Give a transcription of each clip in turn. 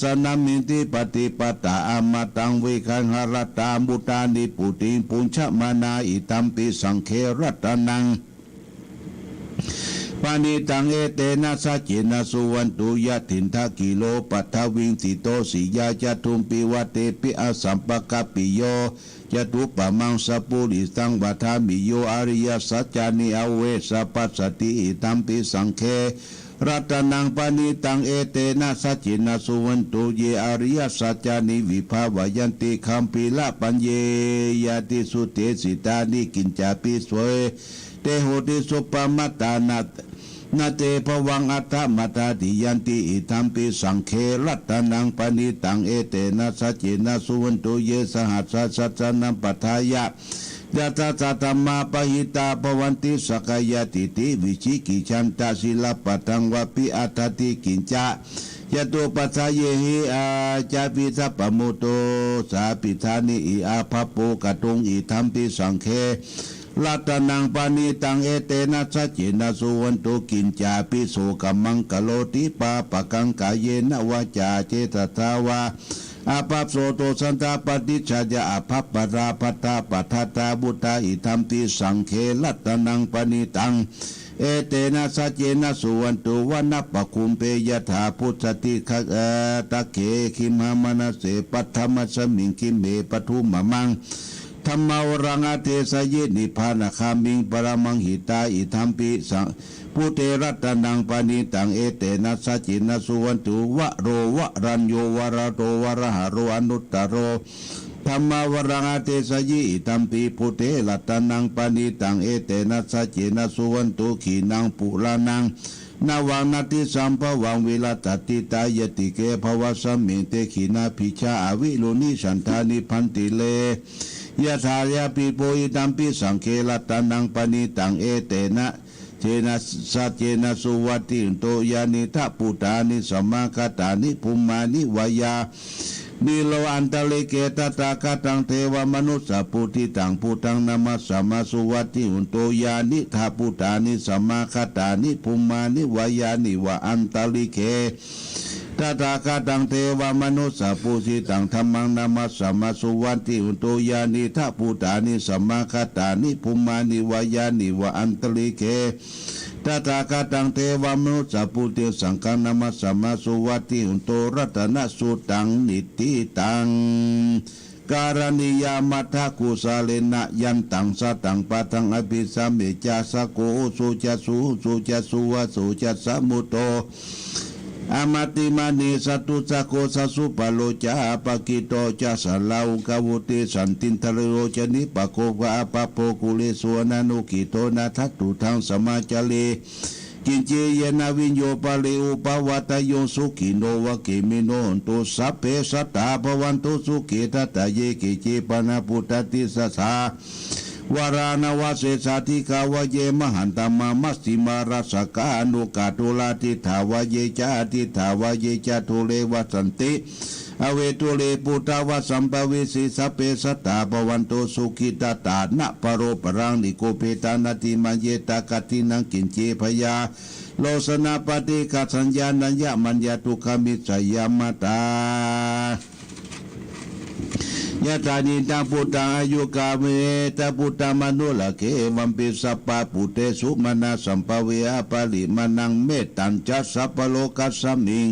สนามิติปฏิปตาอมตังวิคันหรตามุตานิปุติปุญชมานาอิตัมปิสังเครัตนังปานิตังเอเตนะสัจจินะสุวันตุยะถินทกิโลปัทวิงติโตสิยาจตุมปิวะเตปิอาสัมปกปิโยจตุปมังสปุริสังวัฏามิโยอริยสัจจานิอเวสปัสสติอิตัมปิสังเครัตนังปานิตังเอเตนะสัจจินะสุวันตุเยอริยสัจจานิวิภาวยันติคัมปิละปัญเยยติสุเตสิตานิกินจาปิสวยเตโหติสุปมัตตานัตนาเตภวังอัตถมัตติยันติอิทัมปิสังเครัตนังปณิตังเอเตนะสัจจินะสุวันตุเยสหัสสะสัจนังปัฏฐายะยะตถาธรรมาปหิตาภวันติสกายติติวิชิกิชันตศิลปตังวะปิอัตติกินจายะตุปัสสะเยหิอาจาปิสัพพมุโตสาปิธานิอิอาภัปโปกตุงอิทัมปิสังเครัตนังปานิตังเอเตนะสัจจินะสุวันตุกินจาปิโสกัมมังกโลติปาปะกังกายเยนะวาจาเจตตาวาอาภัพโสโตสันตาปฏิชายาอาภัพปราภัตตาปัฏฐาตาบุตาอิทัมปิสังเครัตนังปานิตังเอเตนะสัจจินะสุวันตุวนาปะคุมเปยถาพุทธติขะตะเกขิมหามนะเสปัทธมัสสมิงคิเมปทุมะมังธรรมาวรังอเทสยนิพานะคามิงปรมังหิตาอิทัมปิสังพุเตรัตนังปานิตังเอเตนะสัจจินะสุวันตุวะโรวะรัญโยวะระโตวะระหะโรอนุตตโรธรรมาวรังอเทสยอิทัมปิพุเตรัตนังปานิตังเอเตนะสัจจินะสุวันตุขีนังปุรานังนาวังนาติสัมภวังวิลาตติตายติเกภวะสัมมิเตขีนาภิชาอวิโลนิฉันทานิพันติเลยะถายาปิโปอิตัมปิสังเครัตนังปณิตังเอเตนะเจนะสัจเจนะสุวัติโตยานิทัพพุตานิสมาคตานิภูมานิวายานิโลอันตะเลเกตตากตังเทวมนุสสปุติตังพุตังนามัสสมาสุวัติอุนโตยานิทัพพุตานิสมาคตานิภูมานิวายานิวะอันตะเลเกตถาคตังเทวมนุสสปุสิตังธรรมังนามัสสมาสุวันติอุโตยานิทัพพุตานิสัมมาคตานิภูมานิวายานิวะอันตลิเกตถาคตังเทวมนุสสปุติสังฆนามัสสมาสุวัติอุโตรัตนสุตังนิติตังการณิยามัทธกุสาเลนะยันตังสตังปะทังอภิสัมเมจาสโกสุจัสสุวะสุจัสสมุโตอามาติมานีสัตุสโกสัสุปโลจาปกิโตจะสลาวกวุติสันตินทะโรจนิปโกวะปะโปกุเลสวนานุกิโตนาทัตตุทังสมาจเลกินเจเยนาวิญโยปะเลอุปวัตโยสุขิโนวะเกมิโนตุสัพเพสัตตาภวันตุสุเกตัตเยเกเจปนาปุตติสสาวารานาวเสสาธิกาวเยมหันตมามัสสิมาราสกาอนุกาตุลาทิถาวเยจาทิถาวเยจาทุเลวสันติอเวตุเลปุตาวสัมปวิสิสัพเพสัตตาภวันตุสุขิตาตานะปโรปรังนิโกเปตานาติมัญเยตากตินังกินเจพยาโลสนาปฏิกัสัญญาณัญญมัญญตุคามิสยามตายะตานิตังพุทธังอายุกาเมตะพุทธมนุลเกวัมปิสัพพะปุเตสุมานาสัมภเวอะปะลิมานังเมตัญจะสัพพโลกัสสมิง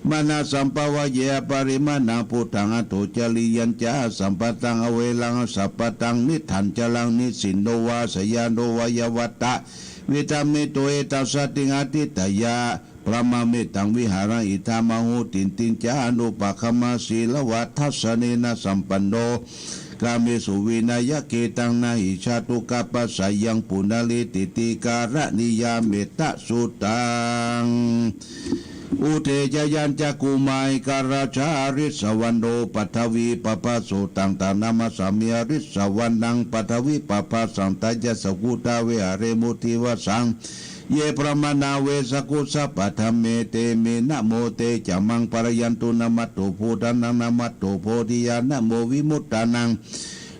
มานาสัมภวะเยปริมาณังพุทธังอโตจริยัญจะสัมปตังอเวลังสัพพตังนิทันจลังนิสินโนวาสยานโนวายวัตตะวิตามิโตเอตัสสติงอติตยาพระมาเมตังวิหารังอิทามาหูตินตินจานุปะขมาศีลวัฏทัสสเนนะสัมปันโนกาเมสุวินัยเกตังนาหิชาตุกัปปะสยังปุณลิติติการะนิยาเมตตสุตังอุเทจยัญจักกุมายการาชาริสวันโดปัทวีปปะสุตังตานามาสามีริสวันนังปัทวีปปะสังตยสกุตาเวหเรมุติวสังเยปรมานาเวสกุสัพพธรรมเมเตเมนะโมเตจามังปรยันตุนามัตโตโพธานังนามัตโตโพธิญาณโมวิมุตตานัง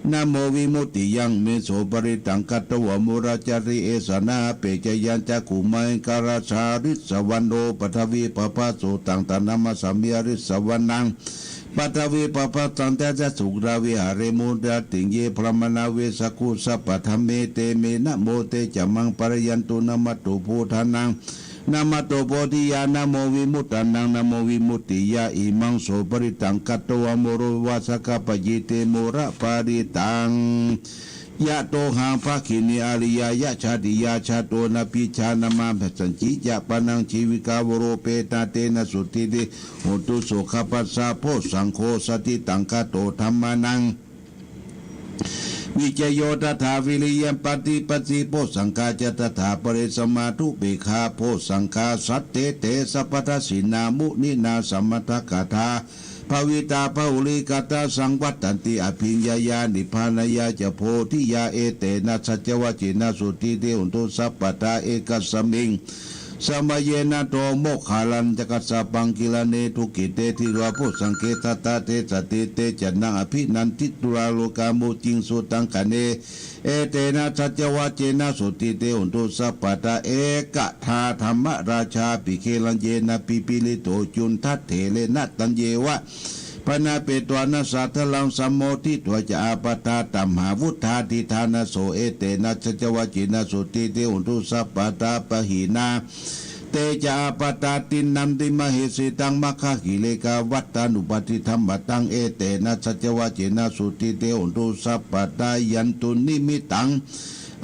นะโมวิมุตติยังเมโสปริตังกัตตวมุราจาริเอสนาเปจยันจักขุมัยการาชาริสวันโนปทวีปปะโสตังตานามาสัมยาริสวันนังปัตวิปปะตันเตจะสุกราวิหารมุดาติงเยพระมนาเวสกุสัพพธรรมเมเตเมนะโมเตจะมังปรยันตุนามัตตุภูธานังนามัตโตโพธิญาณโมวิมุตตันังนะโมวิมุตติยาอิมังโสปริตังกัตตวโมโรวาสกปยิเตโมระปาริตังยะโตหังภาคินีอาริยายะชาติยาชาโตนะปิชานามาภัสสัญจิยะปะนังชีวิกาวโรเปตาเตนะสุติติโหตุโสขปัสสะโพสังโฆสติตังคโตธัมมานังวิจโยตถาวิริยมปฏิปฏิโพสังฆาจตถาปริสมาทุเบคาโพสังฆาสัตเตเตสัพพทัสสินามุนินาสัมมทกถาภวิตาภุริกตาสังวัตตันติอภิญญายานิพานายาจะโพธิยาเอเตนะสัจวจินาสุติเตอุนตุสัพปตาเอกัสสมิงสมัยนาโตโมคขาลันจักสะปังกิลเนทุกิเตทิวาโพสังเกตตาเตสติเตจันนังอภินันทิตุราโลกามุจิงสุตังคะเนเอเตนะสัจวเจนะสุติเตอุนตุสัพปตาเอกทาธรรมราชาปิเคลันเยนะปิปิลิโตจุนทัตเถเลนะตันเยวะปนาเปตวานาสัทลังสัมโมทิตัวจะอาปตาตัมหาวุธาทิธานาโสเอเตนะสัจวจินะสุติเตอุนตุสัพปตาปหีนาเตจาปตาตินันติมเหสิตังมัคคะกิเลกาวัตตานุปฏิธรรมตังเอเตนะสัจวจินะสุติเตอุนตุสัพปตายันตุนิมิตัง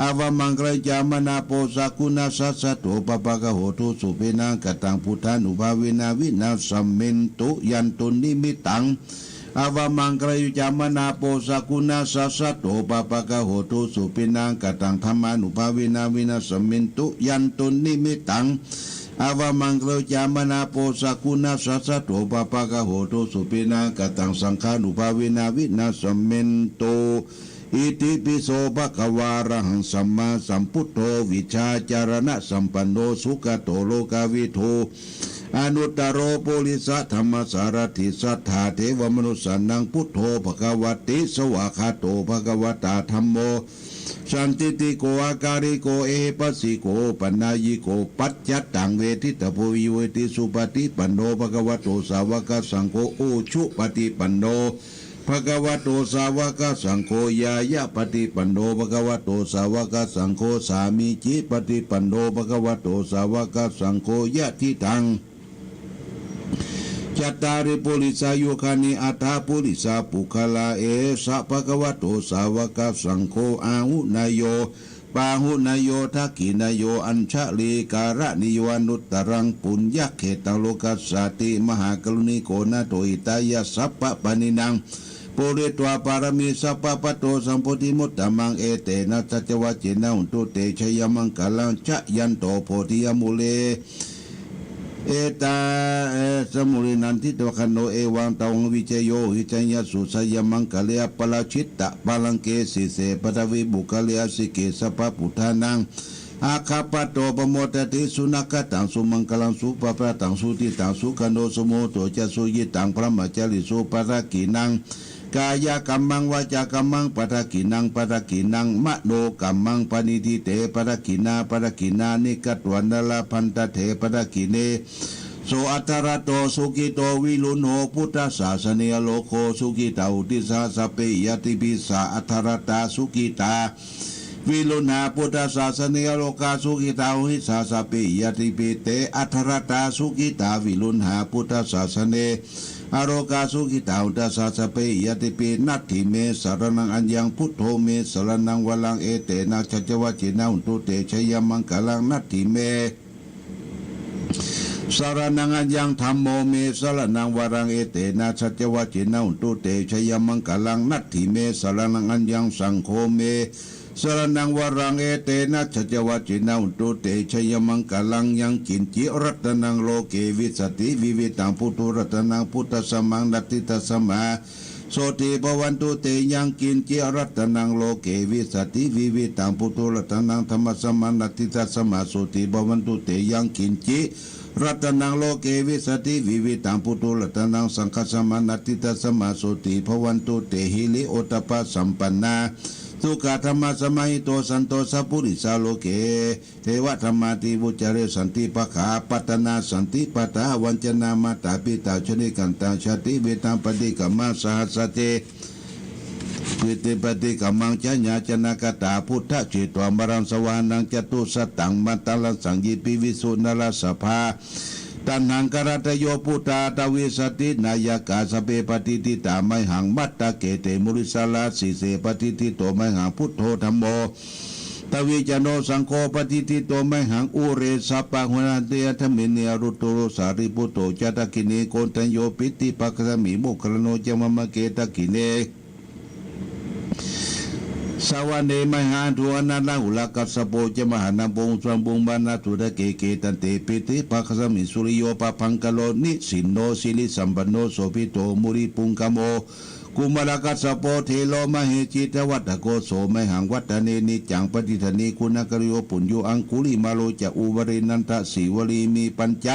อาวมังกรจามนาโปสกุณาสัสสะโตปปะกะโหตุสุเปนังกตังพุทธานุภาเวนะวินาสัมเมนตุยันตุนิมิตังอาวมังกรจามนาโปสกุณาสัสสะโตปปะกะโหตุสุเปนังกตังธรรมานุภาเวนะวินาสัมเมนตุยันตุนิมิตังอาวมังกรจามนาโปสกุณาสัสสะโตปปะกะโหตุสุเปนังกตังสังฆานุภาเวนะวินาสัมเมนตุอิติปิโสภะคะวาระหังสัมมาสัมพุทโธวิชาจารณะสัมปันโนสุขโตโลกาวิทูอนุตตโรปุริสธรรมสารถิสัทธาเทวมนุสสานังพุทโธภคะวติสวากขาโตภคะวตาธัมโมสันติติโกอาการิโกเอปัสสิโกปัญญายิโกปัจจัตตังเวทิตโพวิเวติสุปฏิปันโนภคะวโตสาวกสังโฆโอชุปฏิปันโนภะคะวะโตสาวกสังโฆยายะปฏิปันโนภะคะวะโตสาวกสังโฆสามีจิปฏิปันโนภะคะวะโตสาวกสังโฆยะทิตังจัตตาริปุริสายุคานิอัฏฐาปุริสาปุคลาเอสะภะคะวะโตสาวกสังโฆอาหุนายโยปาหุนายโยทักขินายโยอัญชลีการะนิโยอนุตตรังปุญญเขตังโลกัสสติมหากรุณิโกนาโตอิตายะสัพพะปานินังปุริตวาปารมีสัพพะปะโตสัมโพธิมุตตมังเอเตนะสัจวัจเจนะอุตุเตชยมังกลังชะยันโตโพธิยมุเลเอตาสมุรินันทิตวคโนเอวังตองวิเจโยหิจัญญสุสยมังกะเลปลาชิตตะปาลังเกสิเสปทวิบุกะเลสิเกสปะปุทานังอาคาปโตปโมตติสุนักตังสุมังกลังสุปะปะตังสุติตังสุขโนสมุโตจะสุยิตังพระมัจจริสุปะระกินังกายกัมมังวาจากัมมังปะระกินังปะระกินังมโนกัมมังปณิทิเตปะระกินานิกัตวันนลพันตเถปะระกิเนโสอัตระโตสุกิโตวิลุนโหพุทธศาสเนโลโคสุกิตาอุติสาสเปยติปิสาอัตระตาสุกิตาวิลุนาพุทธศาสเนโลกาสุกิตาอุหิสาสเปยติปิเตอัตระตาสุกิตาวิลุนาพุทธศาสเนอโรกาสุกิตาอุตสาสเปยติปินัตถิเมสารนังอัญญังพุทโธเมสารนังวลังเอเตนะชัจวัจเจนะอุตุเตชยมังกลังนัตถิเมสารนังอัญญังธรรมโมเมสารนังวรังเอเตนะสัจวัจเจนะอุตุเตชยมังกลังนัตถิเมสารนังอัญญังสังโฆเมสารนังวรังเอเตนะสัจวัจเจนะอุตุเตชยมังกลังยังกินจิรัตนังโลเกวิสติวิวิตังพุทธรัตนังพุทธสมังนัตติตสมาโสติภวันตุเตยังกินจิรัตนังโลเกวิสติวิวิตังพุทธรัตนังธรรมสมังนัตติตสมาโสติภวันตุเตยังกินจิ รัตนังโลเกวิสติวิวิตังพุทโธรัตนังสังฆสมานัตติตัสมาโสติภวันตุเตหิลิโอตปะสัมปันนาสุขธรรมะสมัยโตสันโตสัพพุริสาโลเกเทวธรรมาติวุจเรสันติปะขาปัตนาสันติปตาวัญจนามาตาปิตาชนิกันตาชาติเวตังปฏิกัมมาสหัสเตปิติปฏิกัมมังจญาจนากตาพุทธเจตวมรังสวานังจตุสตังมัตตลังสังยิปิวิสุนลสภาตันหังกรัตโยปุตตาตวิสตินายกาสเปปฏิทิตาไมหังมัตตะเกเตมุริสาลาสิเสปฏิทิโตไมหังพุทโธธัมโมตวิจโนสังโฆปฏิทิโตไมหังอุเรสัปปะหุนันเตธมิเนรุตโตสาริปุตโตจัตกิเนโกนตัญโยปิติปัคสมิโมครโนจมมะเกตกิเนสวรรค์มหาทุอนันต์อุลกัสสโปจมหานาบงสวมบุงบานาทุระเกเกตันเตปิติปัคสมิสุริโยปะพังกโลนิสินโนสิลิสัมปันโนโสภิโตมุริปุงกโมกุมารกัสสโปเทโลมเหจิตวัตโกโสมหังวัตเนนิจังปฏิทนีคุณกริโยปุญโยอังคุลิมาโลจะอุบรินันทสีวลีมีปัญจ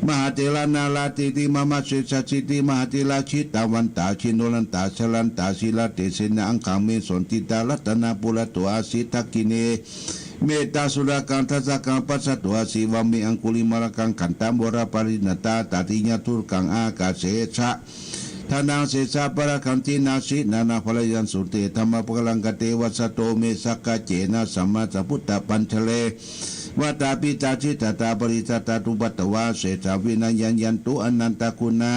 มหาเทลานาลาติติมามาสิสัสิติมหาเทลาชิตาวันตาชินโนลันตาชลันตาศิลาเตเสนาอังคังเมสนติตาลัตนาปุระตัวอาสิทักกิเนเมตตาสุราการทัศกังปัสสะตัวสีวามิอังคุลิมาลกังขันตามบราปริณตาตติญาทุรกังอากาเสชะทานังเสสะปะระคันตินาสินานาภลยันสุเตธรรมปะลังกเตวัสโตเมสักกะเจนะสัมมาสัพพุตตปัญชเลวัตาปิตาจิตตาปริสัตตาตุปัตตวาเสสาวินัยัญญันตุอนันตคุณะ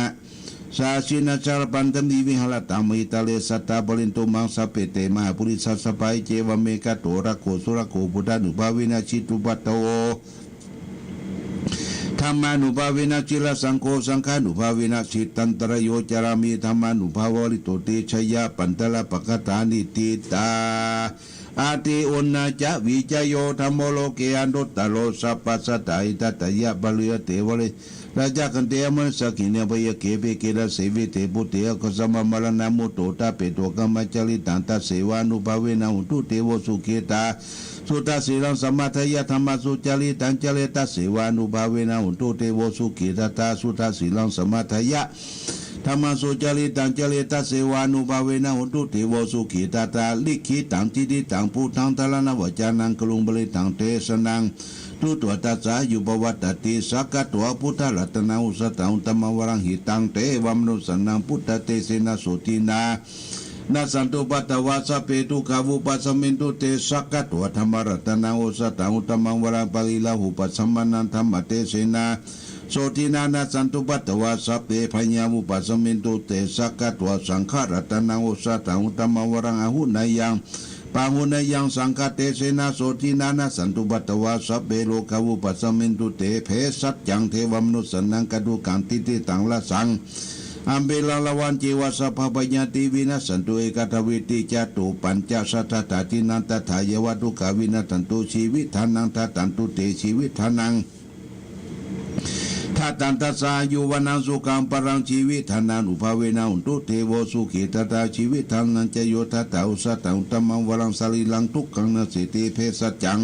สาชินาจารปันธมิวิหลตามิตาเลสัตตาบรินตุมังสเปเตมหาปุริสัสปายเจวเมกะโตระโกสุระโกพุทธานุภาวินาชิตุปัตโตธรรมานุภาวินาชิลสังโฆสังฆานุภาวินาชิตันตรโยจารามิธรรมานุภาวริโตเตชยะปันตละปะกตานิติตาอาทิอุณาจะวิจโยธรรมโลเกอันตุตโลสัพพสัตตาอิทัตยะบาลีเตวะเลราชกันเตมสกิเนปยเกเปเกระเสวิเตปุเตกสมมรณมุตโตตาเปโตกรรมจริตันตเสวานุภาเวนะหุตุเตวสุเกตาสุตสีลังสมัทยธรรมสุจริตังจเลตเสวานุภาเวนะหุตุเตวสุเกตตาสุตสีลังสมัทยะธรรมสุจริตังจเลตเสวานุภาเวนะหุตุเทวสุขีตาตาลิขิตังทิฏฐิตังพุทธังทลนวจานังกลุงบริตังเทสนังทุตัวตัสสะยุปวัตติสักกะตัวพุทธรัตนาอุสตังธรรมวรังหิตังเตวมนุสันนังพุทธเตเสนาโสตินานาสันตุปัตตวาสเปตุกาวุปัสมินตุเตสักกะตัวธรรมรัตนาอุสตังธรรมวรังปะลิลาหุปัสมนันธรรมเตเสนาโสตินานาสันตุปัตตวาสเปพญามุปัสมินตุเตสักกะตัวสังฆรัตนาอุสตังธรรมวรังอหุนายังปาหุนยังสังฆเตเสนาโสตินานาสันตุปัตตวาสัพเปโลกาวุปัสมินตุเตเพสัจจังเทวมนุสนังกดุกังติติตังละสังอัมเบลลาวันจีวาสัพพญาติวินาสันตุเอกทวิติจตุปัญจสัทธาตินันตถายวัตุกาวินาตันตุชีวิทานังทัตันตุเตชีวิทานังทัตันตัสสายุวนังสุขังปรังชีวิทานังอุภาเวนะอุตุเทโวสุขิตตาชีวิทานังจโยทัตตาอุสตังตัมมังวรังสลิลังทุกขังนสิติเพสัจจัง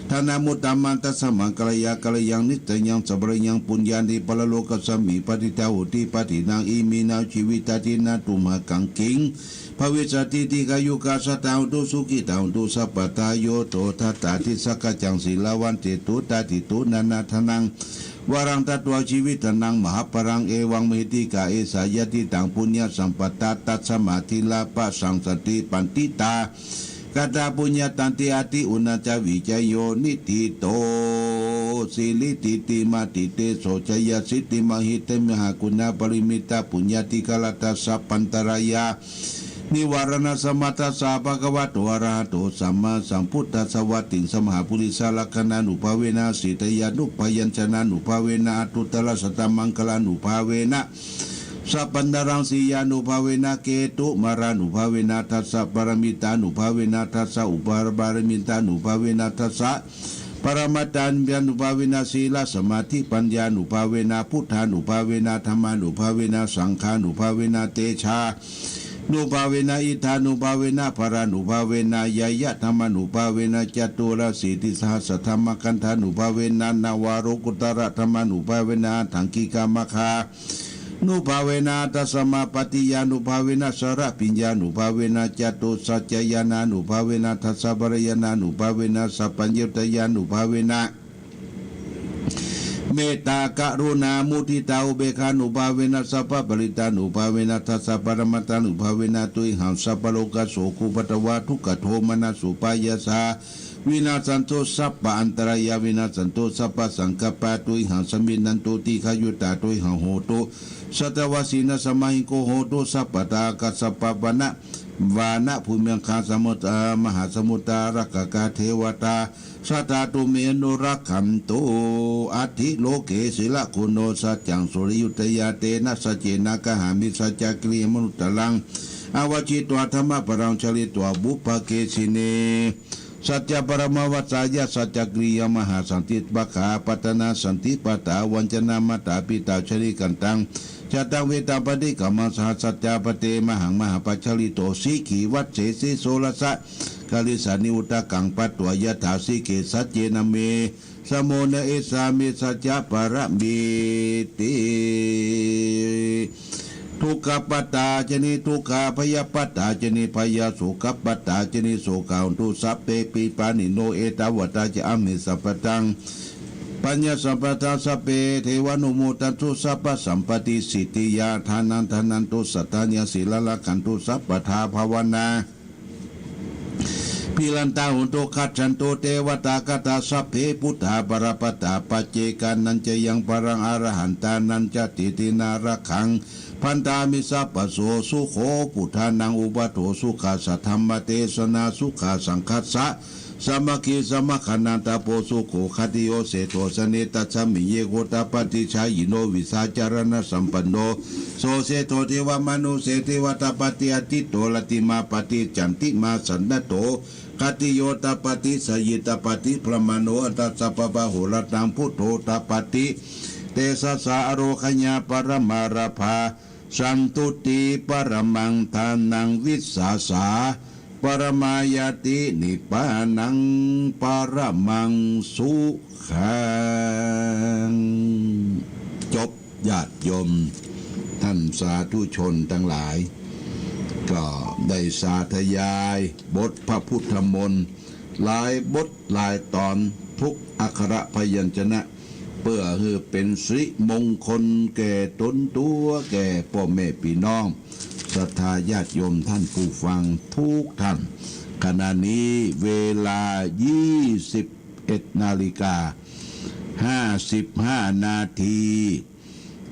ธนามุตตามันตัสมังกัลยากัลยังนิตยังสัพพยังปุญญานิปะโลกัสสมิปฏิทาหุติปฏินางอิมินาชีวิตาตินาตุมะกังกิงภวิสติติกายุกาสตาอุตุสุกิตาอุตุสัพพตาโยโตทัตตาทิสักจังศิลาวันเตตุตาติตุนานาทนังวรังตัตวชีวิตนังมหาปรังเอวังเมติกาเอสายติตังปุญญาสัมปตาตัสสมาธิลาปะสังสติปันติตากตาปุญญาตันติอาติอุณาจาวิจโยนิติโตสิลิติติมาติเตโสจยสิติมหิเตมหากุณาปริมิตาปุญญาติกาลตัสสะปันตรายานิวารณสมัตสาภควะโตอะระหะโตสัมมาสัมพุทธัสสะวัตติสมหาปุริสาลักขณานุภาเวนะสิตยานุพยัญชนะนุภาเวนะอตุตระสตมังคลานุภาเวนะสัพพันดารังสียานุภาเวนะเกตุมารานุภาเวนะทัสสะปรมิตานุภาเวนะทัสสะอุปาบารมิตานุภาเวนะทัสสะปรมัตตัญญานุภาเวนะศีลสมาธิปัญญานุภาเวนะพุทธานุภาเวนะธรรมานุภาเวนะสังฆานุภาเวนะเตชะ นุภาเวนะอิทานุภาเวนะภรานุภาเวนะยายะธรรมนุภาเวนะจตุรสีติสหัสธรรมกันธานุภาเวนะนาวารุกุตระธรรมนุภาเวนะถังกิกามคานุภาเวนะตัสมาปฏิยานุภาเวนะสระปิญญานุภาเวนะจตุสัจจยานานุภาเวนะทัสสะบรยานานุภาเวนะสัพพัญญตยานุภาเวนะเมตตากรุณามุทิตาอุเบกขานุภาเวนะสัพพปริตานุภาเวนะทัสสะปรมัตตานุภาเวนะตุยหังสัพพโลกโสกุปตวะทุกขโทมนัสสุปายาสาวินาสันโตสัพพอันตรายาวินาสันโตสัพพสังกัปปะตุยหังสมินันโตติขยุตตาตุยหังโหตุสัตวสีนสมัยโกโหตุสัพพตากัสสปปนะวานะภูมิคาสมุตมหาสมุตารักกาเทวตาสัตตาตุเมนุรักขันโตอัติโลเกศิละคุโนสัจจังสุริยุตยาเตนะสัจเจนะกหามิสัจจกริยมนุตตลังอวจิตวธรรมปรังชลิตวบุปเกสิเนสัจจปรมวัจายะสัจจกริยมหาสันติปะขาปัตนาสันติปตาวัญจนามาตาปิตาชริกันตังจตังเวตาปฏิกรรมสหัสสัจจปเตมหังมหาปัจฉลิโตสีขีวัดเสสีโสรสะกาลิสานิอุตกังปัตตัวยะถาสิเกสัจเจนะเมสโมเนเอสามิสัจจปรมิติทุกขปัตตาจนิทุกขพยปัตตาจนิพยาสุขปัตตาจนิโสกาอุตุสัพเปปิปานิโนเอตาวตาจะอมิสัพพตังปัญญาสัมปทาสเปเทวานุโมตันตุสัพพสัมปติสิทธิยาทานันตุสัตตาญาศิลละขันตุสัพพทาภาวนาพิลันตาหุนโตคัจฉันโตเทวตากตาสัพเพพุทธาปรปตาปัจเจกานันจะยังปรังอรหันตานันจะติตินาระขังพันธามิสัพพโสสุโขพุทธานังอุบัติโตสุขาสัทธรรมเทศนาสุขาสังคัสสะสมัคคีสมัคคนันตาโปสุโขคติโยเสโตสเนตัสสมิเยโกตาปฏิชายิโนวิสาจารณสัมปันโนโสเสโตเทวมนุเสเทวตาปฏิอติโตลติมาปฏิจันติมาสันนโตคติโยตาปฏิสยิตาปฏิพระมโนอัตตสัพพะโหรตังพุทโธตาปฏิเตสสะอโรคญาปรมาราภาสันตุติปรมังทานังวิสาสาปรมายตินิพพานังปรมังสุขังจบญาติโยมท่านสาธุชนทั้งหลายก็ได้สาธยายบทพระพุทธมนต์หลายบทหลายตอนทุกอักขระพยัญชนะเพื่อให้เป็นสิริมงคลแก่ตนตัวแก่พ่อแม่พี่น้องศรัทธาญาติโยมท่านผู้ฟังทุกท่านขณะนี้เวลา21 นาฬิกา55 นาที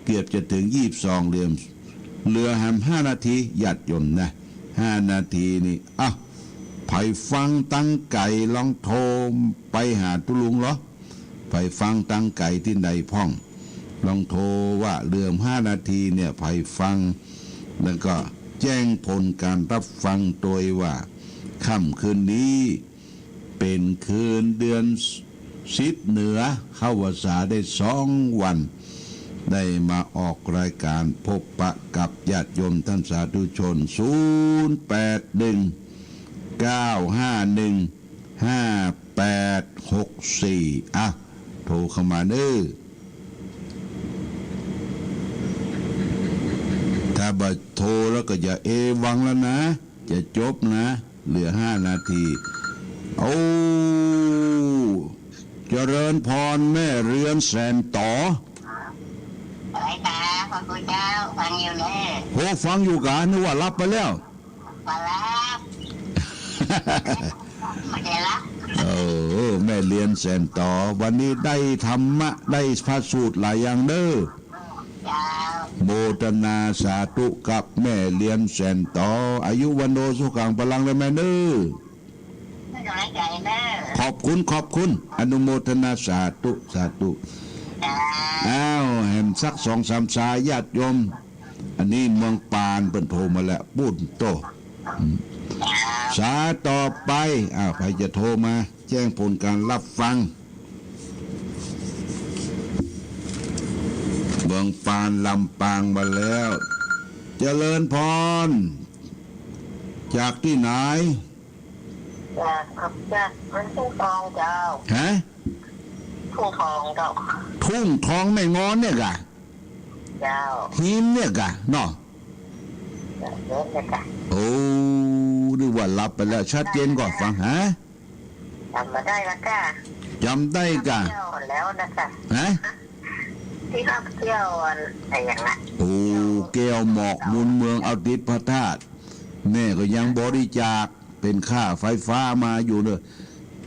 เกือบจะถึง22เหลือ5 นาทีญาติโยมนะ5 นาทีนี่ไผ่ฟังตั้งไก่ลองโทรไปหาตุลุงเหรอไผ่ฟังตั้งไก่ที่ใดพ่องลองโทรว่าเหลือ5 นาทีเนี่ยไผ่ฟังแล้วก็แจ้งผลการรับฟังโดยว่าค่ำคืนนี้เป็นคืนเดือน10เหนือเข้าพรรษาได้2 วันได้มาออกรายการพบปะกับญาติโยมท่านสาธุชน081 951 5864โทรเข้ามาเด้อถ้าบัดโทรแล้วก็อย่าวังแล้วนะจะจบนะเหลือ5 นาทีเจริญพรแม่เรือนแสนต่ออะไรตาพระคุณเจ้าฟังอยู่เลยโหฟังอยู่กันนึกว่ารับไปแล้วมารับไม่ได้รับแม่เรียนแสนต่อวันนี้ได้ธรรมะได้พระสูตรหลายอย่างเด้อโมทนาสาธุกับแม่เรียนแสนต่ออายุวันโนสุขังพลังเลยแม่เด้อขอบคุณอนุโมทนาสาธุแห่งสัก2-3 สายญาติโยมอันนี้เมืองปานเป็นโทรมาแล้วปุ้นโตสาต่อไปใครจะโทรมาแจ้งผลการรับฟังเมืองปานลำปางมาแล้วเจริญพร จากที่ไหนจากมันทุ่งทองเจ้า ฮะ ทุ่งทองเจ้า ทุ่งทองแม่งอนเนี่ยกะ เจ้า หินเนี่ยกะเนาะ เยอะเลยจ้ะ โอ้ดูว่าหลับไปแล้วชัดเจนก่อนฟังฮะ จำมาได้แล้วจ้ะ จำได้กะ เที่ยวแล้วนะจ๊ะ ฮะ ที่ท่องเที่ยวอะไรอย่างนั้น โอ้แก้วหมอกมุนเมืองเอาติดพระธาตุแม่ก็ยังบริจาคเป็นค่าไฟฟ้ามาอยู่เนอะ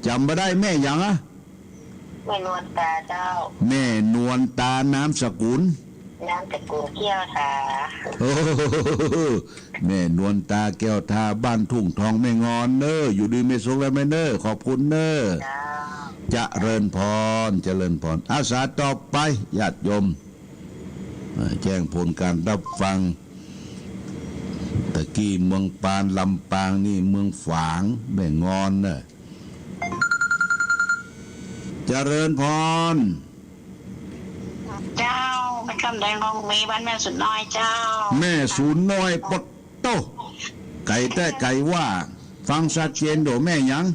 จำไม่ได้แม่ยังอะ ไม่นวลตาเจ้า แม่นวลตานามสกุล น้ำตะกูลเกี้ยวค่ะ โอ้แม่นวลตาแก้วทาบ้านทุ่งทองแม่งอนเนออยู่ดีไม่สุขแล้วแม่เนอขอบคุณเนอ เจ้า จะเริญพรเจริญพรอาสาต่อไปญาติโยมแจ้งผลการรับฟังตะกี้เมืองปานลำปางนี่เมืองฝางแม่งอนเนอะเจริญพร เจ้าเป็นคำแดงของมีบ้านแม่สุดน้อยเจ้า แม่ศูนย์น้อยปดโตไก่แต่ไก่ว่า ฟังชัดเจนโดแม่ยัง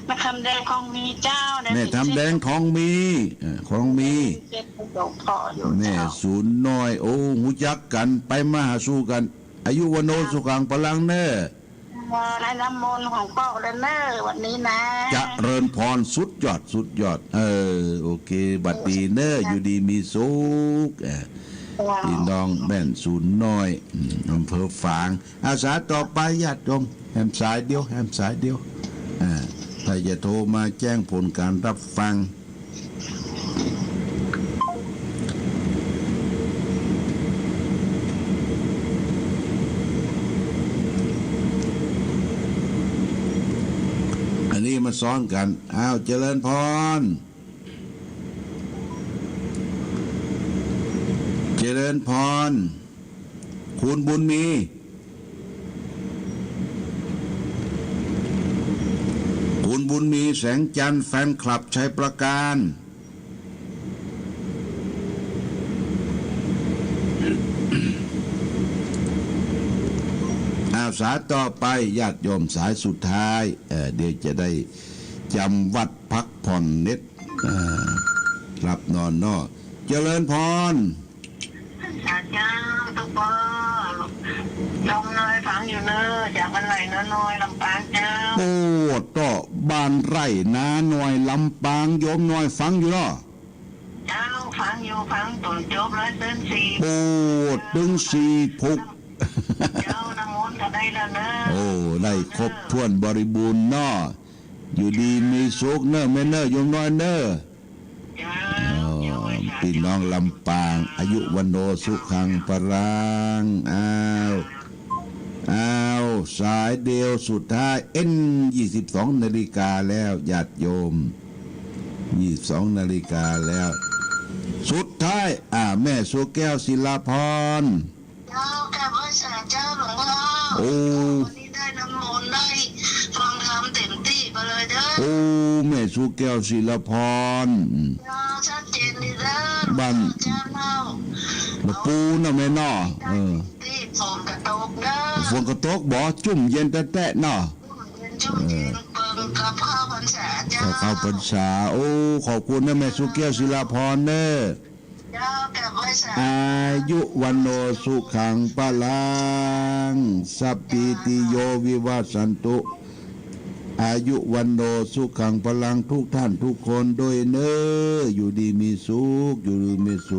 เป็นคำแดงของมีเจ้า แม่ทำแดงของมีของมี เจ็ดหลวงพ่ออยู่ แม่ เจ้า ศูนย์น้อยโอ้หูจักกันไปมาหาสู้กัน อายุวันโนสุขังพลังเนอ ในน้ำมนต์ของพ่อเลยเนอวันนี้นะ จะเริญพรสุดยอดสุดยอดโอเคบัดดีเนออยู่ดีมีสุขพี่น้องแม่นศูนย์น้อยอำเภอฝางอาสาต่อไปญาติโยมแฮมสายเดียวแฮมสายเดียวถ้าจะโทรมาแจ้งผลการรับฟังอันนี้มาซ้อนกันอ้าวเจริญพรเจริญพรคุณบุญมีคุณบุญมีแสงจันทร์แฟนคลับชัยประการอาสาต่อไปญาติโยมสายสุดท้ายเดี๋ยวจะได้จำวัดพักผ่อนเน็ตหลับนอนนอเจริญพร เจ้าตุ๊กปอยมน้อยฟังอยู่เนอจากบ้านไหนเนอน้อยลำปางเจ้า โอ้ต่อบ้านไร่นาหน่อยลำปางโยมหน่อยฟังอยู่เนาะ เจ้าฟังอยู่ฟังตุนจบร้อยเส้นสี่ โอ้ตึงสี่พุก เจ้าน้ำมนต์ก็ได้แล้วเนอ โอ้ได้ครบถ้วนบริบูรณ์เนาะอยู่ดีมีสุขเนอะแม่เนอะโยมน้อยเนอะ เจ้า พี่น้องลำปางอายุวันโนสุขังปรังอ้าวสายเดียวสุดท้าย22 นาฬิกาแล้วญาติโยม22 นาฬิกาแล้ว สุดท้ายแม่สุแก้วศิลาพร เจ้ากลับมาสาเจ้าหลวงพ่อ โอ้ วันนี้ได้น้ำมนต์ได้ฟังธรรมเต็มที่ไปเลยเด้อ โอ้แม่สุแก้วศิลาพร เจ้าชัดเจนดีเด้อ บ้าน เจ้าเล่า ละปูน่ะแม่เนาะ ที่ฝนกระตกเด้อ ฝนกระตกบ่จุ่มเย็นแตะๆเนาะ ชุ่มเย็นเปิงกับข้าวพรรษาเจ้า เข้าพรรษาโอ้ขอบคุณนะแม่สุแก้วศิลาพรเนอะ เจ้ากลับมาสา อายุวันโนสุขังปะลังสัพพิติโยวิวัสสันตุอายุวันโนสุขังพลังทุกท่านทุกคนโดยเนออยู่ดีมีสุขอยู่ดีมีสุข